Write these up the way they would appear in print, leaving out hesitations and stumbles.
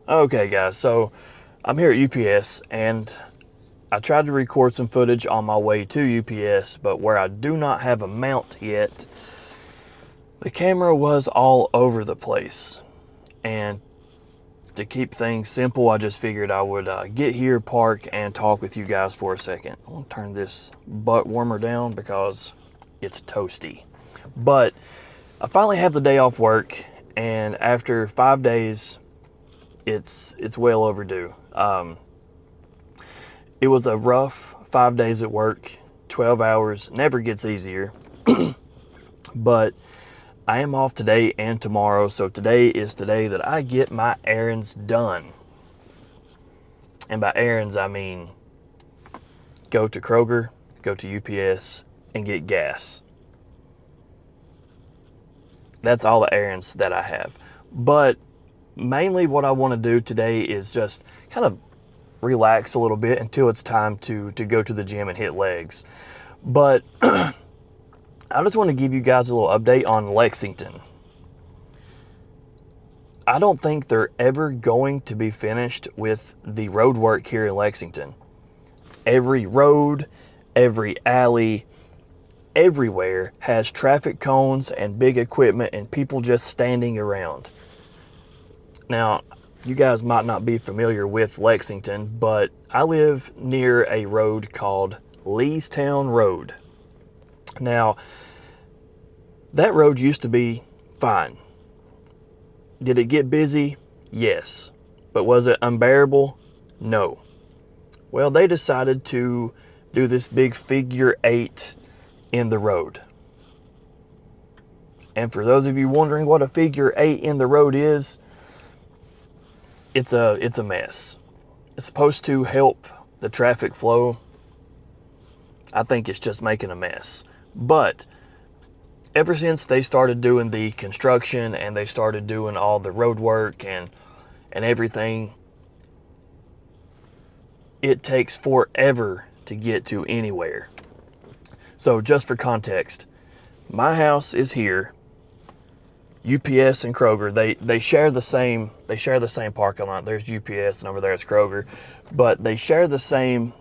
Okay, guys, so I'm here at UPS and I tried to record some footage on my way to UPS, but where I do not have a mount yet, the camera was all over the place. And to keep things simple, I just figured I would get here, park, and talk with you guys for a second. I'm gonna turn this butt warmer down because it's toasty. But I finally have the day off work, and after 5 days, it's well overdue. It was a rough 5 days at work, 12 hours, never gets easier. But I am off today and tomorrow, so today is today that I get my errands done. And by errands, I mean go to Kroger, go to UPS, and get gas. That's all the errands that I have. But mainly what I want to do today is just kind of relax a little bit until it's time to go to the gym and hit legs. But I just want to give you guys a little update on Lexington. I don't think they're ever going to be finished with the road work here in Lexington. Every road, every alley, everywhere has traffic cones and big equipment and people just standing around. Now, you guys might not be familiar with Lexington, but I live near a road called Leestown Road. Now, that road used to be fine. Did it get busy? Yes. But was it unbearable? No. Well, they decided to do this big figure 8 in the road. And for those of you wondering what a figure 8 in the road is, it's a mess. It's supposed to help the traffic flow. I think it's just making a mess. But ever since they started doing the construction and they started doing all the road work and everything, it takes forever to get to anywhere. So just for context, my house is here. UPS and Kroger, they share the same parking lot. There's UPS and over there is Kroger, but they share the same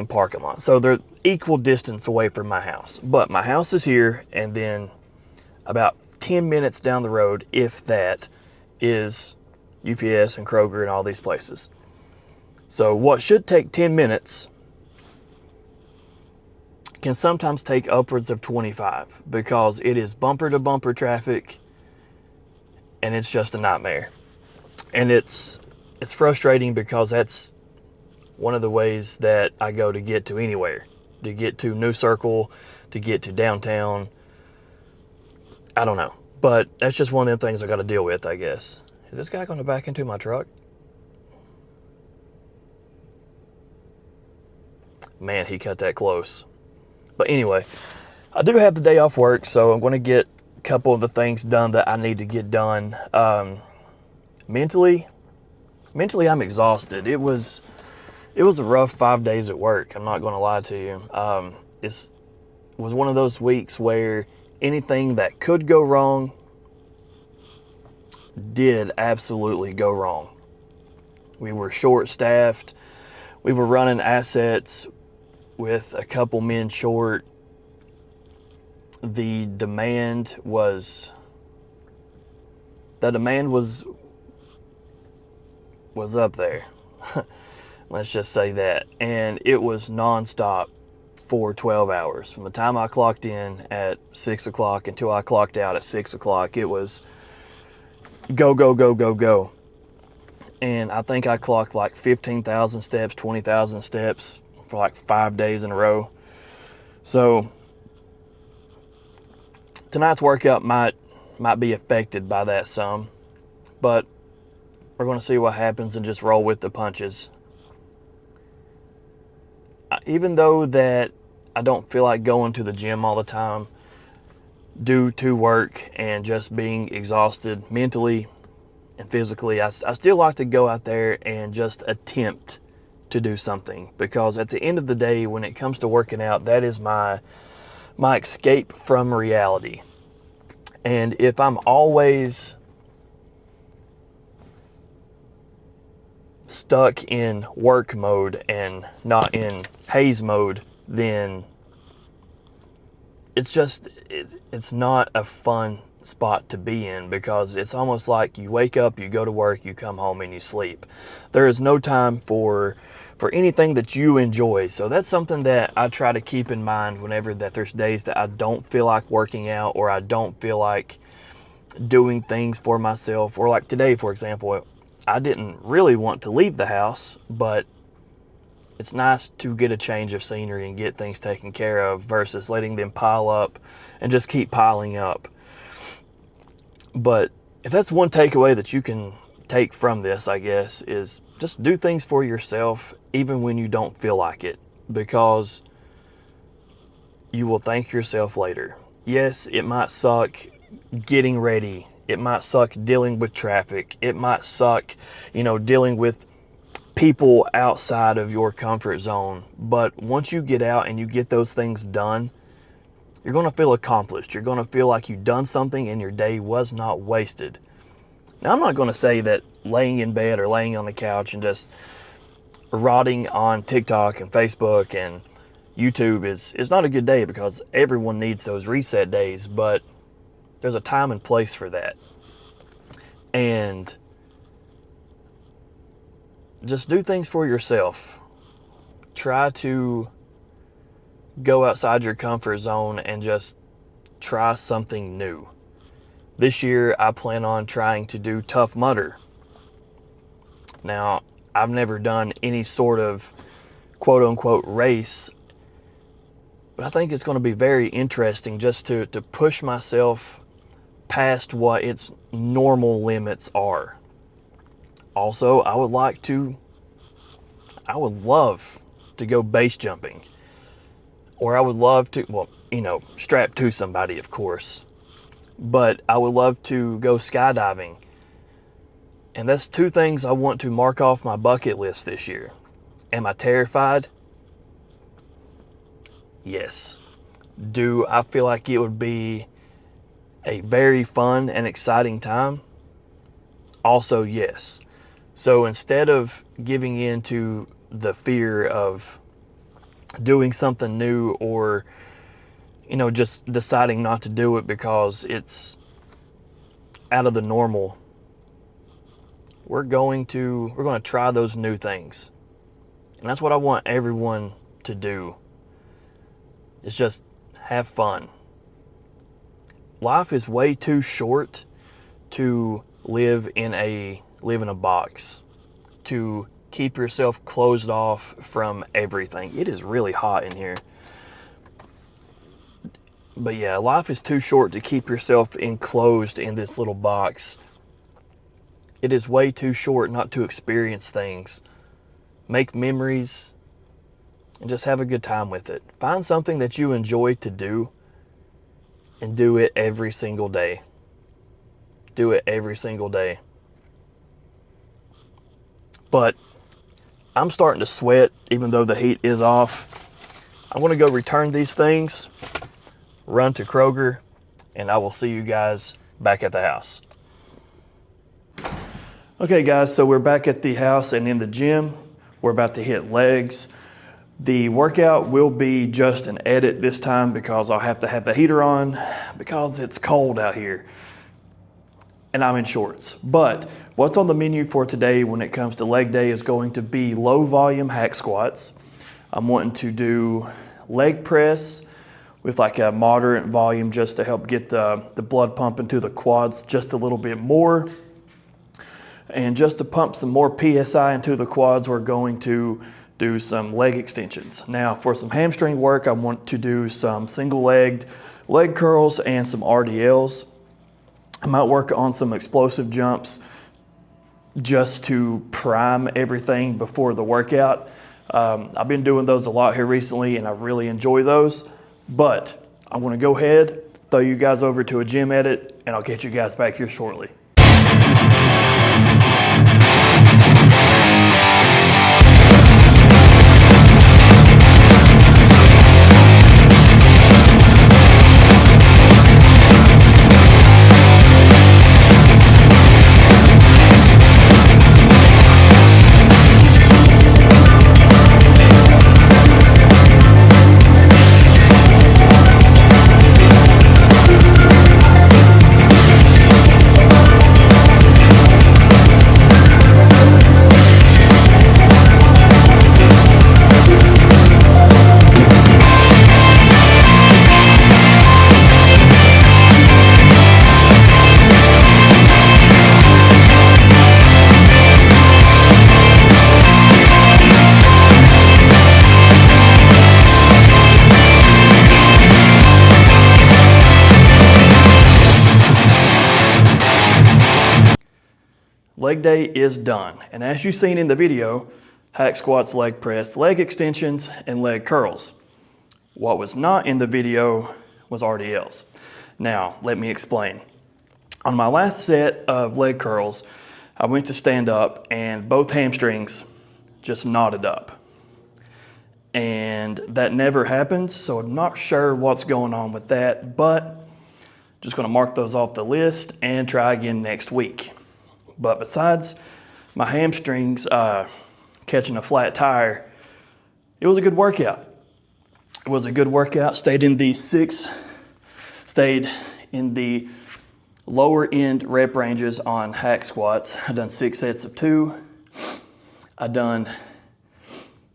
parking lot. So they're equal distance away from my house. But my house is here, and then about 10 minutes down the road, if that, is UPS and Kroger and all these places. So what should take 10 minutes can sometimes take upwards of 25 because it is bumper to bumper traffic and it's just a nightmare. And it's frustrating because that's one of the ways that I go to get to anywhere, to get to New Circle, to get to downtown. I don't know, but that's just one of them things I got to deal with, I guess. Is this guy going to back into my truck? Man, he cut that close. But anyway, I do have the day off work, so I'm going to get a couple of the things done that I need to get done. Mentally, I'm exhausted. It was a rough 5 days at work. I'm not going to lie to you. It was one of those weeks where anything that could go wrong did absolutely go wrong. We were short-staffed. We were running assets with a couple men short. The demand was up there. Let's just say that. And it was nonstop for 12 hours. From the time I clocked in at 6 o'clock until I clocked out at 6 o'clock, it was go, go, go, go, go. And I think I clocked like 15,000 steps, 20,000 steps for like 5 days in a row. So tonight's workout might be affected by that some, but we're going to see what happens and just roll with the punches. Even though that I don't feel like going to the gym all the time due to work and just being exhausted mentally and physically, I still like to go out there and just attempt to do something, because at the end of the day, when it comes to working out, that is my escape from reality. And if I'm always stuck in work mode and not in haze mode, then it's not a fun spot to be in, because it's almost like you wake up, you go to work, you come home, and you sleep. There is no time for anything that you enjoy. So that's something that I try to keep in mind whenever that there's days that I don't feel like working out, or I don't feel like doing things for myself. Or like today, for example, I didn't really want to leave the house, but it's nice to get a change of scenery and get things taken care of versus letting them pile up and just keep piling up. But if that's one takeaway that you can take from this, I guess, is just do things for yourself even when you don't feel like it, because you will thank yourself later. Yes, it might suck getting ready. It might suck dealing with traffic. It might suck, dealing with people outside of your comfort zone. But once you get out and you get those things done, you're going to feel accomplished. You're going to feel like you've done something and your day was not wasted. Now, I'm not going to say that laying in bed or laying on the couch and just rotting on TikTok and Facebook and YouTube is not a good day, because everyone needs those reset days, but there's a time and place for that. And just do things for yourself. Try to go outside your comfort zone and just try something new. This year, I plan on trying to do Tough Mudder. Now, I've never done any sort of quote-unquote race, but I think it's going to be very interesting just to push myself past what its normal limits are. Also, I would love to go base jumping. Or I would love to, strapped to somebody, of course. But I would love to go skydiving. And that's two things I want to mark off my bucket list this year. Am I terrified? Yes. Do I feel like it would be a very fun and exciting time? Also, yes. So instead of giving in to the fear of doing something new, or just deciding not to do it because it's out of the normal, we're going to try those new things. And that's what I want everyone to do. It's just have fun. Life is way too short to live in a box, to keep yourself closed off from everything. It is really hot in here. But yeah, life is too short to keep yourself enclosed in this little box. It is way too short not to experience things, make memories, and just have a good time with it. Find something that you enjoy to do and do it every single day. Do it every single day. But I'm starting to sweat even though the heat is off. I'm going to go return these things, run to Kroger, and I will see you guys back at the house. Okay guys, so we're back at the house and in the gym. We're about to hit legs. The workout will be just an edit this time because I'll have to have the heater on because it's cold out here and I'm in shorts. But what's on the menu for today when it comes to leg day is going to be low volume hack squats. I'm wanting to do leg press with like a moderate volume just to help get the blood pumping to the quads just a little bit more. And just to pump some more PSI into the quads, we're going to do some leg extensions. Now for some hamstring work, I want to do some single-legged leg curls and some RDLs. I might work on some explosive jumps just to prime everything before the workout. I've been doing those a lot here recently and I really enjoy those, but I'm gonna go ahead, throw you guys over to a gym edit, and I'll get you guys back here shortly. leg day is done. And as you've seen in the video, hack squats, leg press, leg extensions, and leg curls. What was not in the video was RDLs. Now, let me explain. On my last set of leg curls, I went to stand up and both hamstrings just knotted up. And that never happens, so I'm not sure what's going on with that, but just gonna mark those off the list and try again next week. But besides my hamstrings catching a flat tire, it was a good workout. It was a good workout. Stayed in the lower end rep ranges on hack squats. I done 6 sets of 2. I done,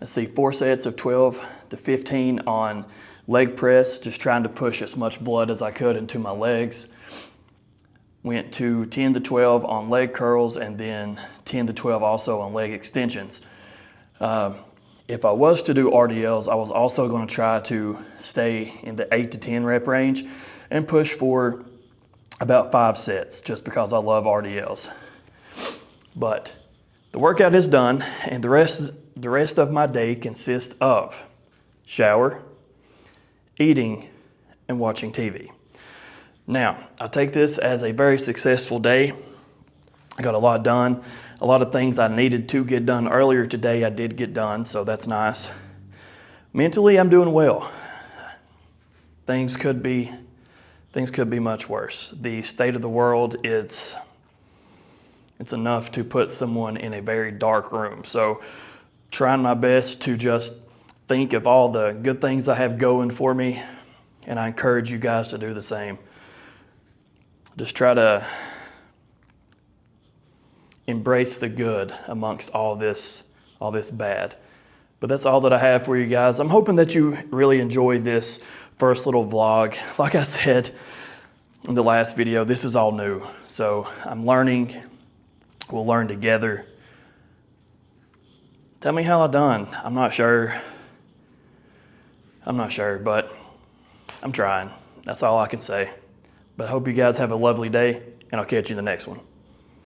4 sets of 12 to 15 on leg press, just trying to push as much blood as I could into my legs. Went to 10 to 12 on leg curls, and then 10 to 12 also on leg extensions. If I was to do RDLs, I was also going to try to stay in the 8 to 10 rep range and push for about 5 sets, just because I love RDLs. But the workout is done, and the rest of my day consists of shower, eating, and watching TV. Now, I take this as a very successful day. I got a lot done. A lot of things I needed to get done earlier today, I did get done, so that's nice. Mentally, I'm doing well. Things could be much worse. The state of the world it's enough to put someone in a very dark room. So, trying my best to just think of all the good things I have going for me, and I encourage you guys to do the same. Just try to embrace the good amongst all this bad. But that's all that I have for you guys. I'm hoping that you really enjoyed this first little vlog. Like I said in the last video, this is all new. So I'm learning. We'll learn together. Tell me how I done. I'm not sure, but I'm trying. That's all I can say. But I hope you guys have a lovely day, and I'll catch you in the next one.